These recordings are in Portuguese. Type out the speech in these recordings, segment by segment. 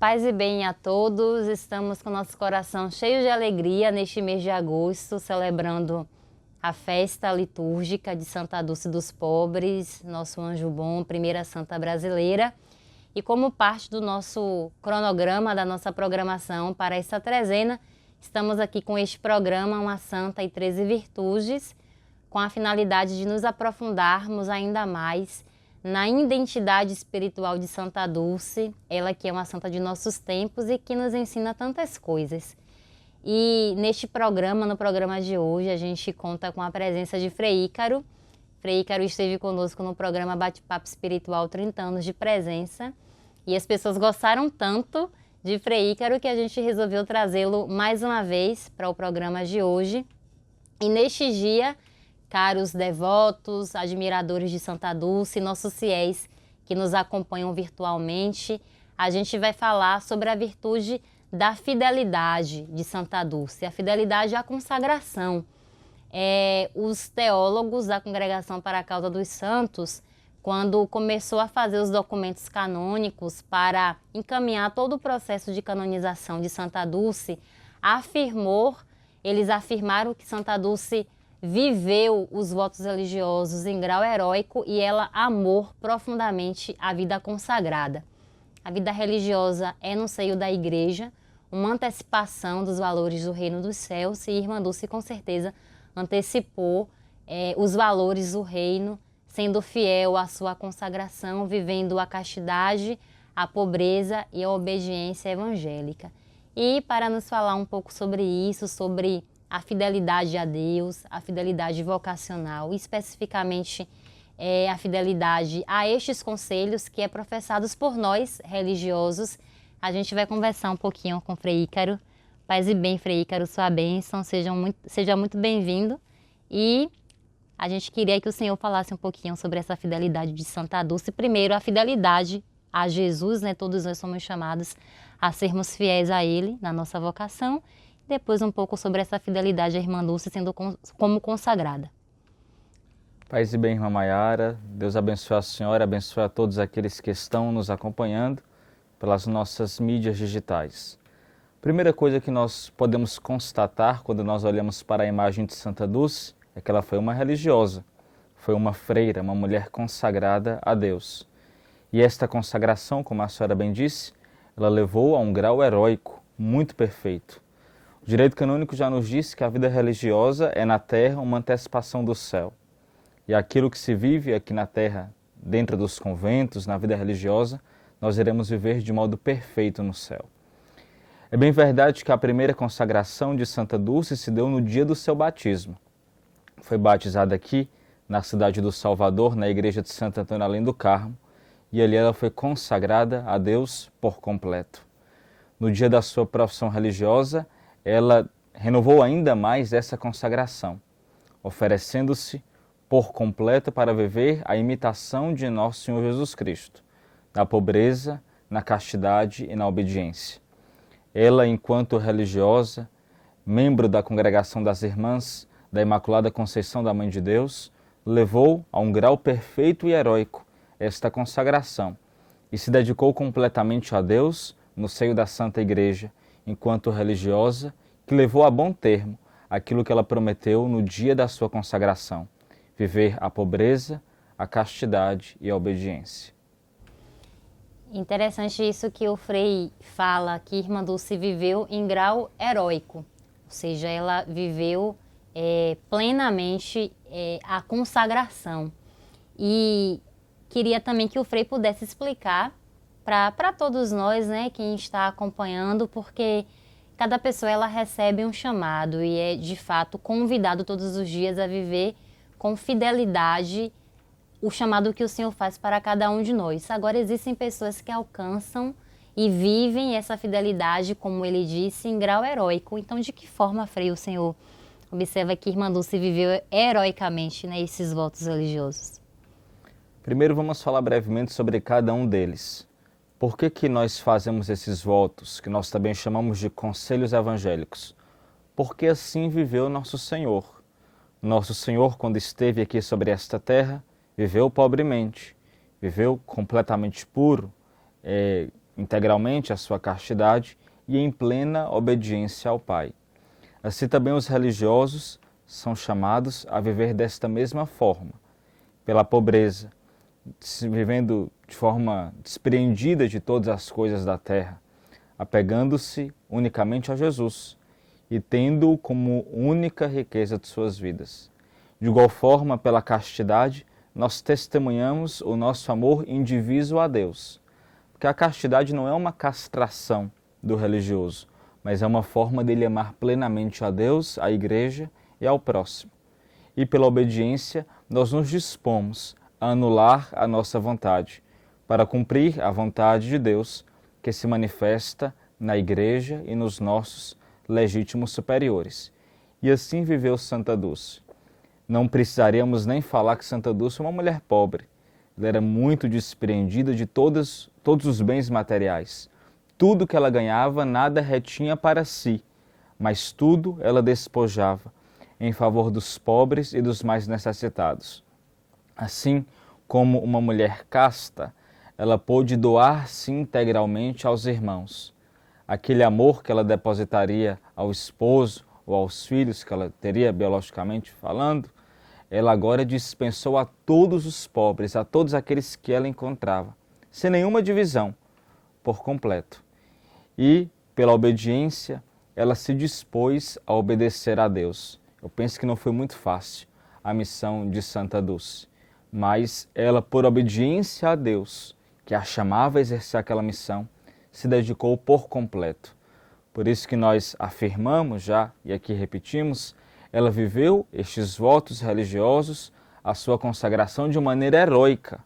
paz e bem a todos. Estamos com nosso coração cheio de alegria neste mês de agosto, celebrando a festa litúrgica de Santa Dulce dos Pobres, nosso anjo bom, primeira santa brasileira. E como parte do nosso cronograma, da nossa programação para esta trezena, estamos aqui com este programa, Uma Santa e 13 Virtudes, com a finalidade de nos aprofundarmos ainda mais na identidade espiritual de Santa Dulce, ela que é uma santa de nossos tempos e que nos ensina tantas coisas. E neste programa, no programa de hoje, a gente conta com a presença de Frei Ícaro. Frei Ícaro esteve conosco no programa Bate-Papo Espiritual 30 anos de presença e as pessoas gostaram tanto de Frei Ícaro que a gente resolveu trazê-lo mais uma vez para o programa de hoje. E neste dia, caros devotos, admiradores de Santa Dulce, nossos fiéis que nos acompanham virtualmente, a gente vai falar sobre a virtude da fidelidade de Santa Dulce, a fidelidade à consagração. Os teólogos da Congregação para a Causa dos Santos, quando começou a fazer os documentos canônicos para encaminhar todo o processo de canonização de Santa Dulce, eles afirmaram que Santa Dulce viveu os votos religiosos em grau heróico e ela amou profundamente a vida consagrada. A vida religiosa é no seio da igreja, uma antecipação dos valores do reino dos céus, e Irmã Dulce com certeza antecipou os valores do reino, sendo fiel à sua consagração, vivendo a castidade, a pobreza e a obediência evangélica. E para nos falar um pouco sobre isso, sobre a fidelidade a Deus, a fidelidade vocacional, especificamente a fidelidade a estes conselhos que é professados por nós, religiosos, a gente vai conversar um pouquinho com o Frei Ícaro. Paz e bem, Frei Ícaro, sua bênção, seja muito bem-vindo. E a gente queria que o Senhor falasse um pouquinho sobre essa fidelidade de Santa Dulce. Primeiro, a fidelidade a Jesus, né? Todos nós somos chamados a sermos fiéis a Ele na nossa vocação. Depois um pouco sobre essa fidelidade à Irmã Dulce sendo como consagrada. Paz e bem, Irmã Maiara. Deus abençoe a senhora, abençoe a todos aqueles que estão nos acompanhando pelas nossas mídias digitais. Primeira coisa que nós podemos constatar quando nós olhamos para a imagem de Santa Dulce é que ela foi uma religiosa, foi uma freira, uma mulher consagrada a Deus. E esta consagração, como a senhora bem disse, ela levou a um grau heróico, muito perfeito. O direito canônico já nos diz que a vida religiosa é na terra uma antecipação do céu. E aquilo que se vive aqui na terra, dentro dos conventos, na vida religiosa, nós iremos viver de modo perfeito no céu. É bem verdade que a primeira consagração de Santa Dulce se deu no dia do seu batismo. Foi batizada aqui, na cidade do Salvador, na igreja de Santo Antônio Além do Carmo, e ali ela foi consagrada a Deus por completo. No dia da sua profissão religiosa, ela renovou ainda mais essa consagração, oferecendo-se por completo para viver a imitação de nosso Senhor Jesus Cristo, na pobreza, na castidade e na obediência. Ela, enquanto religiosa, membro da Congregação das Irmãs da Imaculada Conceição da Mãe de Deus, levou a um grau perfeito e heróico esta consagração e se dedicou completamente a Deus no seio da Santa Igreja, enquanto religiosa, que levou a bom termo aquilo que ela prometeu no dia da sua consagração: viver a pobreza, a castidade e a obediência. Interessante isso que o Frei fala, que Irmã Dulce viveu em grau heróico, ou seja, ela viveu plenamente a consagração. E queria também que o Frei pudesse explicar para todos nós, né, quem está acompanhando, porque cada pessoa ela recebe um chamado e é de fato convidado todos os dias a viver com fidelidade o chamado que o Senhor faz para cada um de nós. Agora existem pessoas que alcançam e vivem essa fidelidade, como ele disse, em grau heróico. Então, de que forma, Frei, o Senhor observa que Irmã Dulce viveu heroicamente, né, esses votos religiosos? Primeiro vamos falar brevemente sobre cada um deles. Por que nós fazemos esses votos, que nós também chamamos de conselhos evangélicos? Porque assim viveu nosso Senhor. Nosso Senhor, quando esteve aqui sobre esta terra, viveu pobremente, viveu completamente puro, integralmente a sua castidade e em plena obediência ao Pai. Assim também os religiosos são chamados a viver desta mesma forma, pela pobreza, vivendo de forma despreendida de todas as coisas da terra, apegando-se unicamente a Jesus e tendo-o como única riqueza de suas vidas. De igual forma, pela castidade, nós testemunhamos o nosso amor indiviso a Deus, porque a castidade não é uma castração do religioso, mas é uma forma dele amar plenamente a Deus, a Igreja e ao próximo. E pela obediência, nós nos dispomos a anular a nossa vontade, para cumprir a vontade de Deus, que se manifesta na Igreja e nos nossos legítimos superiores. E assim viveu Santa Dulce. Não precisaríamos nem falar que Santa Dulce é uma mulher pobre. Ela era muito despreendida de todos os bens materiais. Tudo que ela ganhava, nada retinha para si, mas tudo ela despojava em favor dos pobres e dos mais necessitados. Assim como uma mulher casta, ela pôde doar-se integralmente aos irmãos. Aquele amor que ela depositaria ao esposo ou aos filhos que ela teria biologicamente falando, ela agora dispensou a todos os pobres, a todos aqueles que ela encontrava, sem nenhuma divisão, por completo. E, pela obediência, ela se dispôs a obedecer a Deus. Eu penso que não foi muito fácil a missão de Santa Dulce, mas ela, por obediência a Deus, que a chamava a exercer aquela missão, se dedicou por completo. Por isso que nós afirmamos já, e aqui repetimos, ela viveu estes votos religiosos, a sua consagração de maneira heróica.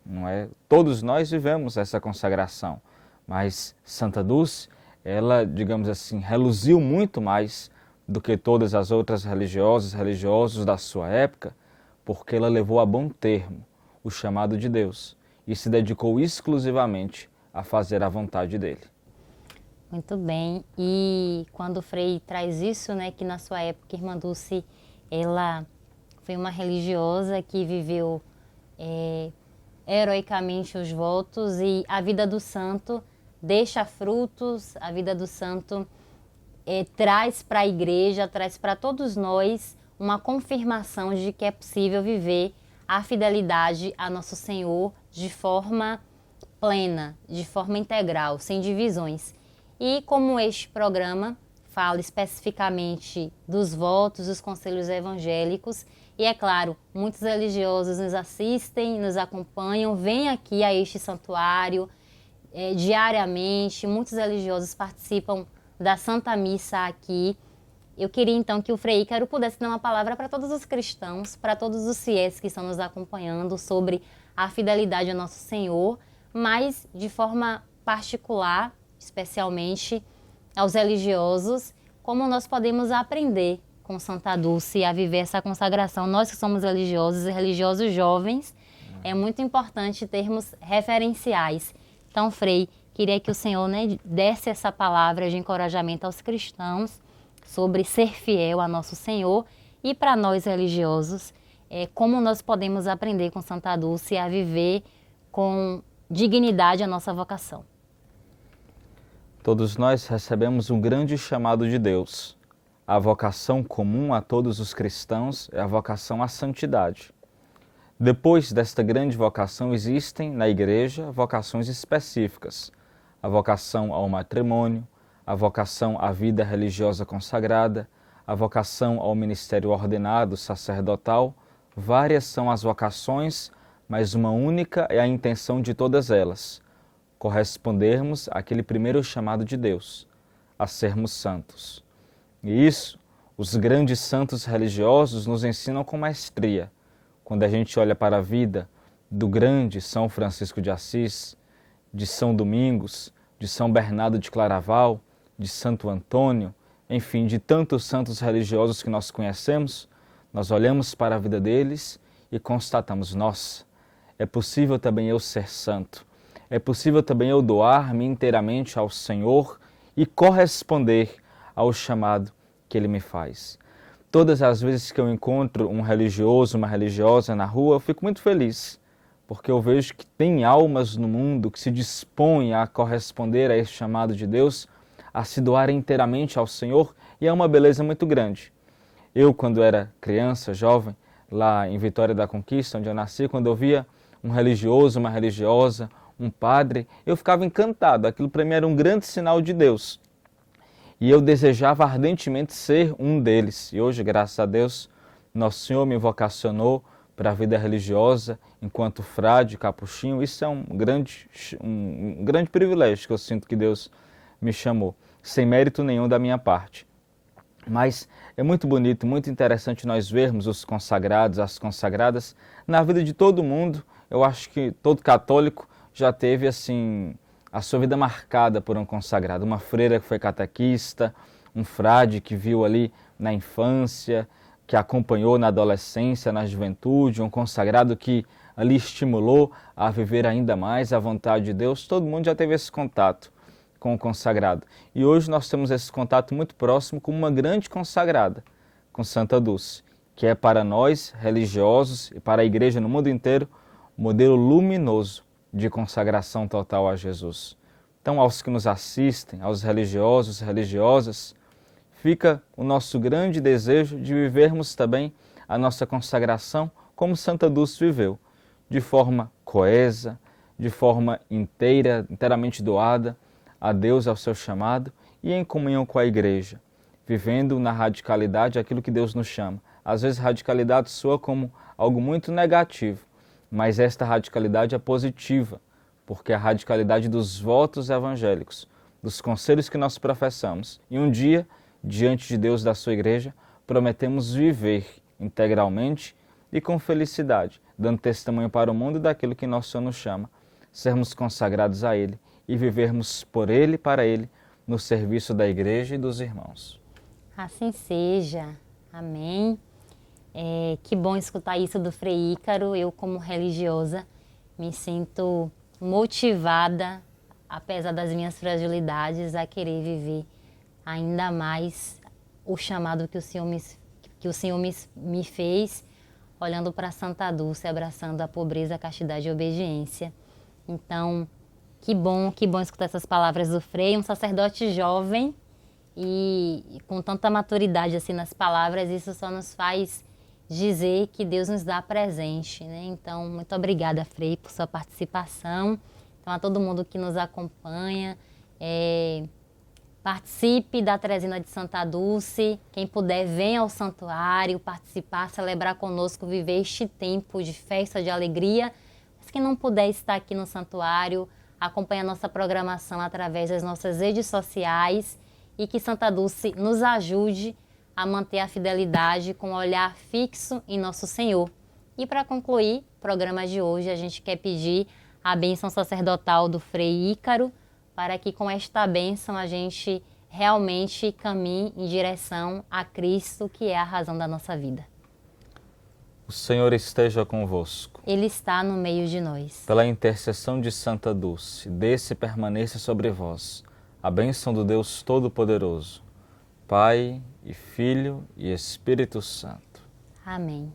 Não é? Todos nós vivemos essa consagração, mas Santa Dulce, ela, digamos assim, reluziu muito mais do que todas as outras religiosos da sua época, porque ela levou a bom termo o chamado de Deus e se dedicou exclusivamente a fazer a vontade dele. Muito bem. E quando o Frei traz isso, né, que na sua época, Irmã Dulce, ela foi uma religiosa que viveu heroicamente os votos, e a vida do santo deixa frutos, a vida do santo traz para a igreja, traz para todos nós uma confirmação de que é possível viver a fidelidade a nosso Senhor de forma plena, de forma integral, sem divisões. E como este programa fala especificamente dos votos, dos conselhos evangélicos, e é claro, muitos religiosos nos assistem, nos acompanham, vêm aqui a este santuário diariamente, muitos religiosos participam da Santa Missa aqui. Eu queria então que o Frei Ícaro pudesse dar uma palavra para todos os cristãos, para todos os fiéis que estão nos acompanhando sobre a fidelidade ao nosso Senhor, mas de forma particular, especialmente aos religiosos, como nós podemos aprender com Santa Dulce a viver essa consagração. Nós que somos religiosos e religiosos jovens, é muito importante termos referenciais. Então, Frei, queria que o Senhor, né, desse essa palavra de encorajamento aos cristãos sobre ser fiel a nosso Senhor, e para nós religiosos, como nós podemos aprender com Santa Dulce a viver com dignidade a nossa vocação. Todos nós recebemos um grande chamado de Deus. A vocação comum a todos os cristãos é a vocação à santidade. Depois desta grande vocação existem na Igreja vocações específicas. A vocação ao matrimônio, a vocação à vida religiosa consagrada, a vocação ao ministério ordenado sacerdotal. Várias são as vocações, mas uma única é a intenção de todas elas: correspondermos àquele primeiro chamado de Deus, a sermos santos. E isso, os grandes santos religiosos nos ensinam com maestria. Quando a gente olha para a vida do grande São Francisco de Assis, de São Domingos, de São Bernardo de Claraval, de Santo Antônio, enfim, de tantos santos religiosos que nós conhecemos, nós olhamos para a vida deles e constatamos: nossa, é possível também eu ser santo, é possível também eu doar-me inteiramente ao Senhor e corresponder ao chamado que Ele me faz. Todas as vezes que eu encontro um religioso, uma religiosa na rua, eu fico muito feliz, porque eu vejo que tem almas no mundo que se dispõem a corresponder a esse chamado de Deus, a se doar inteiramente ao Senhor, e é uma beleza muito grande. Eu, quando era criança, jovem, lá em Vitória da Conquista, onde eu nasci, quando eu via um religioso, uma religiosa, um padre, eu ficava encantado. Aquilo para mim era um grande sinal de Deus. E eu desejava ardentemente ser um deles. E hoje, graças a Deus, Nosso Senhor me vocacionou para a vida religiosa enquanto frade, capuchinho. Isso é um grande privilégio que eu sinto que Deus me chamou, sem mérito nenhum da minha parte. Mas é muito bonito, muito interessante nós vermos os consagrados, as consagradas na vida de todo mundo. Eu acho que todo católico já teve assim a sua vida marcada por um consagrado. Uma freira que foi catequista, um frade que viu ali na infância, que acompanhou na adolescência, na juventude, um consagrado que ali estimulou a viver ainda mais a vontade de Deus. Todo mundo já teve esse contato com o consagrado. E hoje nós temos esse contato muito próximo com uma grande consagrada, com Santa Dulce, que é para nós, religiosos, e para a igreja no mundo inteiro, um modelo luminoso de consagração total a Jesus. Então, aos que nos assistem, aos religiosos, religiosas, fica o nosso grande desejo de vivermos também a nossa consagração como Santa Dulce viveu, de forma coesa, de forma inteiramente doada a Deus, ao seu chamado, e em comunhão com a igreja, vivendo na radicalidade aquilo que Deus nos chama. Às vezes radicalidade soa como algo muito negativo, mas esta radicalidade é positiva, porque é a radicalidade dos votos evangélicos, dos conselhos que nós professamos. E um dia, diante de Deus, da sua igreja, prometemos viver integralmente e com felicidade, dando testemunho para o mundo daquilo que nosso Senhor nos chama, sermos consagrados a Ele e vivermos por Ele e para Ele, no serviço da igreja e dos irmãos. Assim seja. Amém. Que bom escutar isso do Frei Ícaro. Eu, como religiosa, me sinto motivada, apesar das minhas fragilidades, a querer viver ainda mais o chamado que o Senhor me fez, olhando para Santa Dulce, abraçando a pobreza, a castidade e a obediência. Então, que bom escutar essas palavras do Frei, um sacerdote jovem e com tanta maturidade assim nas palavras. Isso só nos faz dizer que Deus nos dá presente, né? Então, muito obrigada, Frei, por sua participação. Então, a todo mundo que nos acompanha, participe da Trezena de Santa Dulce. Quem puder, venha ao santuário, participar, celebrar conosco, viver este tempo de festa, de alegria. Mas quem não puder estar aqui no santuário, acompanhe a nossa programação através das nossas redes sociais e que Santa Dulce nos ajude a manter a fidelidade com o olhar fixo em Nosso Senhor. E para concluir o programa de hoje, a gente quer pedir a bênção sacerdotal do Frei Ícaro, para que com esta bênção a gente realmente caminhe em direção a Cristo, que é a razão da nossa vida. O Senhor esteja convosco. Ele está no meio de nós. Pela intercessão de Santa Dulce, desça e permaneça sobre vós a bênção do Deus Todo-Poderoso, Pai e Filho e Espírito Santo. Amém.